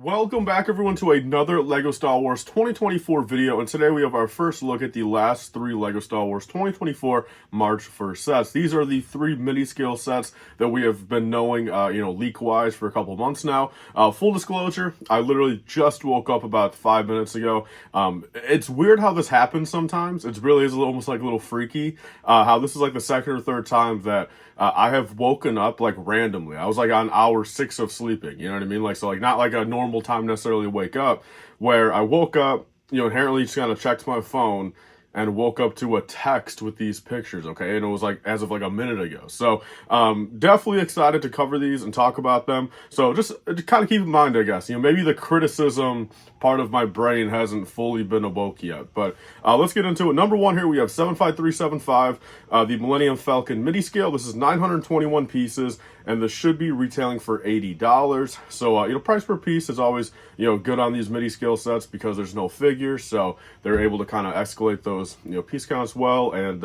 Welcome back everyone to another LEGO Star Wars 2024 video, and today we have our first look at the last three LEGO Star Wars 2024 March 1st sets. These are the three MIDI-Scale sets that we have been knowing, leak-wise for a couple months now. Full disclosure, I literally just woke up about 5 minutes ago. It's weird how this happens sometimes. It really is almost like a little freaky, how this is like the second or third time that I have woken up like randomly. I was like on hour 6 of sleeping, you know what I mean? Like, so like not like a normal time necessarily to wake up, where I woke up, inherently just kind of checked my phone and woke up to a text with these pictures, okay? And it was like as of like a minute ago. So definitely excited to cover these and talk about them. So just kind of keep in mind, I guess, maybe the criticism part of my brain hasn't fully been awoke yet. But let's get into it. Number one here, we have 75375, the Millennium Falcon MIDI-Scale. This is 921 pieces, and this should be retailing for $80. So, price per piece is always, good on these MIDI-Scale sets because there's no figures, so they're able to kind of escalate those, piece counts well. And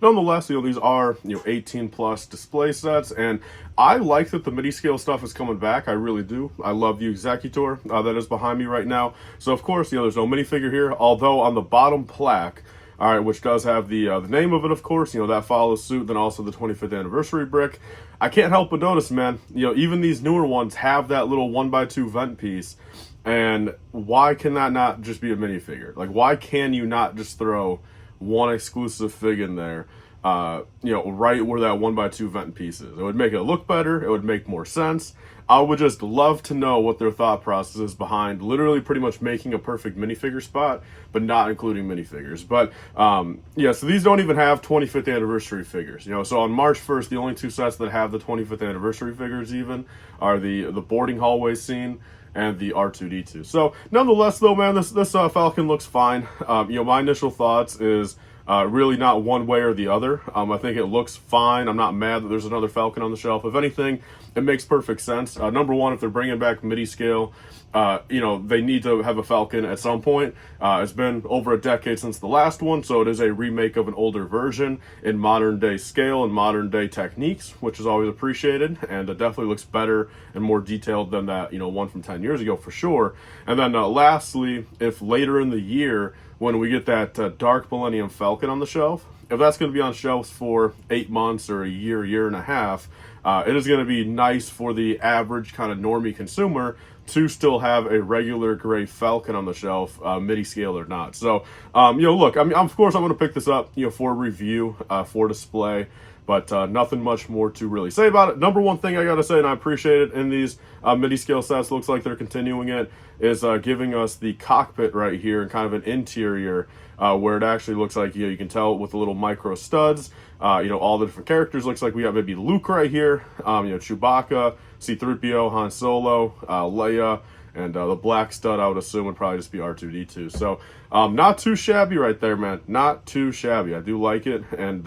nonetheless, these are, 18 plus display sets, and I like that the MIDI-Scale stuff is coming back. I really do. I love the Executor that is behind me right now. So of course, there's no minifigure here, although on the bottom plaque, all right, which does have the name of it, of course, that follows suit, then also the 25th anniversary brick. I can't help but notice, man, even these newer ones have that little 1x2 vent piece. And why can that not just be a minifigure? Like, why can you not just throw one exclusive fig in there, right where that 1x2 vent piece is? It would make it look better. It would make more sense. I would just love to know what their thought process is behind literally pretty much making a perfect minifigure spot, but not including minifigures. But so these don't even have 25th anniversary figures. So on March 1st, the only two sets that have the 25th anniversary figures even are the boarding hallway scene and the R2-D2. So nonetheless, though, man, this Falcon looks fine. My initial thoughts is really not one way or the other. I think it looks fine. I'm not mad that there's another Falcon on the shelf. If anything, it makes perfect sense. Number one, if they're bringing back MIDI-Scale, they need to have a Falcon at some point. It's been over a decade since the last one, so it is a remake of an older version in modern day scale and modern day techniques, which is always appreciated, and it definitely looks better and more detailed than that, one from 10 years ago for sure. And then lastly, if later in the year, when we get that dark Millennium Falcon on the shelf, if that's going to be on shelves for 8 months or a year and a half, it is going to be nice for the average kind of normie consumer to still have a regular gray Falcon on the shelf, MIDI-Scale or not. So, look, I mean, of course, I'm going to pick this up, for review, for display, but nothing much more to really say about it. Number one thing I got to say, and I appreciate it in these MIDI-Scale sets, looks like they're continuing it, is giving us the cockpit right here and kind of an interior where it actually looks like, you can tell with the little micro studs, all the different characters. Looks like we got maybe Luke right here, Chewbacca, C-3PO, Han Solo, Leia, and the black stud I would assume would probably just be R2-D2. So not too shabby right there, man. Not too shabby. I do like it, and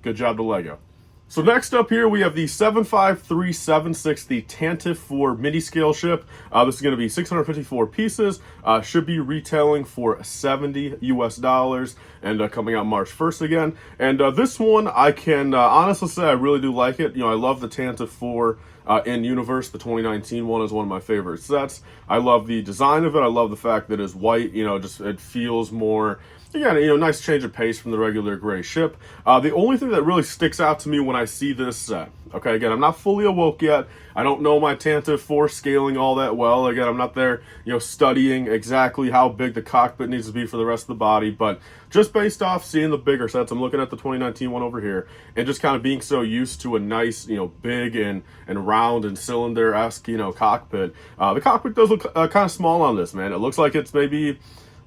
good job to LEGO. So next up here, we have the 75376, the Tantive 4 MIDI-Scale ship. This is going to be 654 pieces, should be retailing for $70 US, and coming out March 1st again. And this one, I can honestly say I really do like it. I love the Tantive 4 in Universe. The 2019 one is one of my favorite sets. I love the design of it. I love the fact that it's white. It feels more, again, nice change of pace from the regular gray ship. The only thing that really sticks out to me when I see this set, okay, again, I'm not fully awoke yet. I don't know my Tantive 4 scaling all that well. Again, I'm not there, studying exactly how big the cockpit needs to be for the rest of the body, but just based off seeing the bigger sets, I'm looking at the 2019 one over here, and just kind of being so used to a nice, big and round and cylinder-esque, cockpit. The cockpit does look kind of small on this, man. It looks like it's maybe,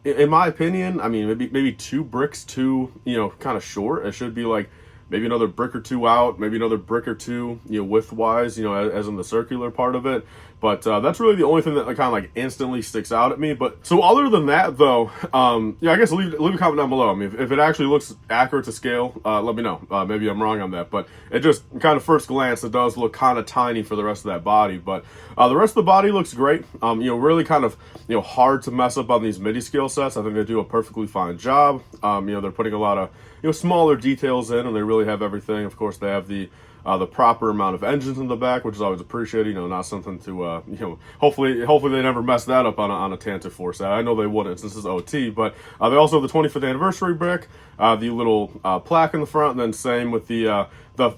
in my opinion, I mean, maybe 2 bricks too, kind of short. It should be like maybe another brick or two out, maybe another brick or two, width-wise, as in the circular part of it. But that's really the only thing that kind of like instantly sticks out at me. But so other than that, though, I guess leave a comment down below. I mean, if it actually looks accurate to scale, let me know. Maybe I'm wrong on that. But it just kind of first glance, it does look kind of tiny for the rest of that body. But the rest of the body looks great. Really kind of hard to mess up on these MIDI-Scale sets. I think they do a perfectly fine job. They're putting a lot of smaller details in, and they really have everything. Of course, they have the the proper amount of engines in the back, which is always appreciated. You know, not something to you know, hopefully they never mess that up on a Tantive 4 set. I know they wouldn't since it's OT, but they also have the 25th anniversary brick, the little plaque in the front, and then same with the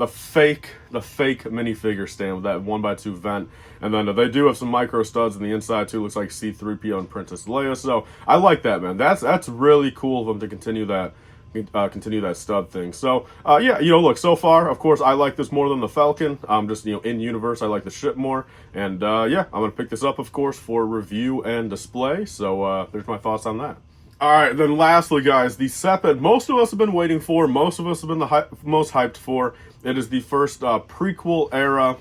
fake minifigure stand with that 1x2 vent. And then they do have some micro studs in the inside too. Looks like C-3PO and Princess Leia. So I like that, man. That's really cool of them to continue that stud thing. So yeah, you know, look, so far, of course, I like this more than the Falcon. Just, you know, in universe, I like the ship more. And yeah, I'm gonna pick this up, of course, for review and display. So there's my thoughts on that. All right, then lastly, guys, the set that most of us have been waiting for, most of us have been the most hyped for. It is the first prequel era,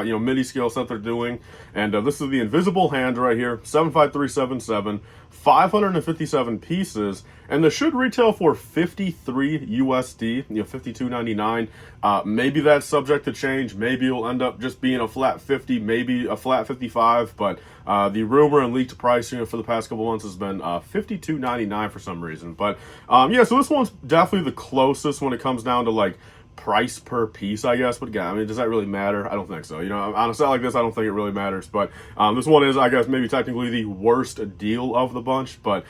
you know, MIDI-Scale set they're doing. And this is the Invisible Hand right here, 75377, 557 pieces. And this should retail for 53 USD, you know, 52.99. Maybe that's subject to change. Maybe it'll end up just being a flat 50, maybe a flat 55. But the rumor and leaked price, you know, for the past couple months has been 52.99 for some reason. But yeah, so this one's definitely the closest when it comes down to like price per piece, I guess. But again, I mean, does that really matter? I don't think so. You know, on a set like this, I don't think it really matters. But this one is, I guess, maybe technically the worst deal of the bunch. But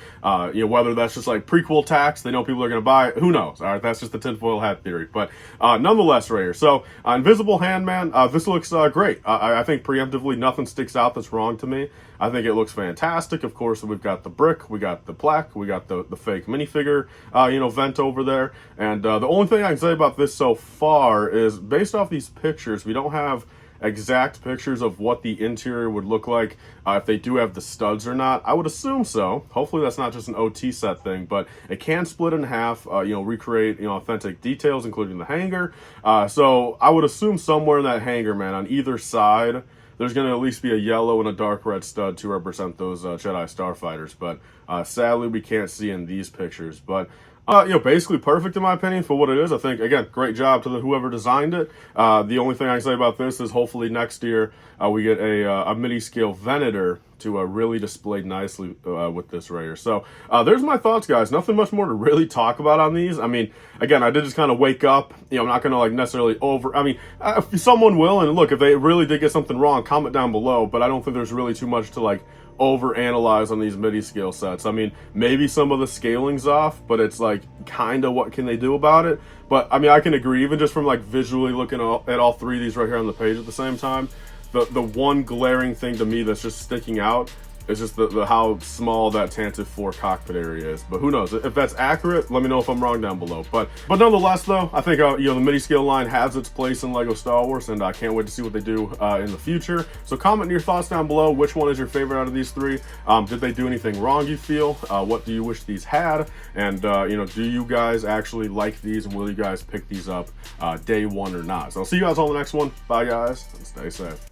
you know, whether that's just like prequel tax, they know people are going to buy it, who knows? All right, that's just the tinfoil hat theory. But nonetheless, right here. So Invisible Hand, man, this looks great. I think preemptively nothing sticks out that's wrong to me. I think it looks fantastic. Of course, we've got the brick, we got the plaque, we got the fake minifigure, you know, vent over there. And the only thing I can say about this so far is based off these pictures, we don't have exact pictures of what the interior would look like if they do have the studs or not. I would assume so. Hopefully that's not just an OT set thing, but it can split in half, you know, recreate, you know, authentic details, including the hanger. So I would assume somewhere in that hanger, man, on either side, there's going to at least be a yellow and a dark red stud to represent those Jedi Starfighters. But sadly, we can't see in these pictures. But you know, basically perfect in my opinion for what it is. I think, again, great job to whoever designed it. The only thing I can say about this is hopefully next year we get a MIDI-Scale Venator to really display nicely with this right here. So there's my thoughts, guys. Nothing much more to really talk about on these. I mean, again, I did just kind of wake up. You know, I'm not going to like necessarily I mean, if someone will, and look, if they really did get something wrong, comment down below. But I don't think there's really too much to like overanalyze on these MIDI-Scale sets. I mean, maybe some of the scaling's off, but it's like kind of what can they do about it? But I mean, I can agree, even just from like visually looking at all three of these right here on the page at the same time, the one glaring thing to me that's just sticking out is just the how small that Tantive 4 cockpit area is. But who knows? If that's accurate, let me know if I'm wrong down below. But nonetheless, though, I think you know, the MIDI-Scale line has its place in LEGO Star Wars, and I can't wait to see what they do in the future. So comment your thoughts down below. Which one is your favorite out of these three? Did they do anything wrong, you feel? What do you wish these had? And you know, do you guys actually like these, and will you guys pick these up day one or not? So I'll see you guys on the next one. Bye, guys, and stay safe.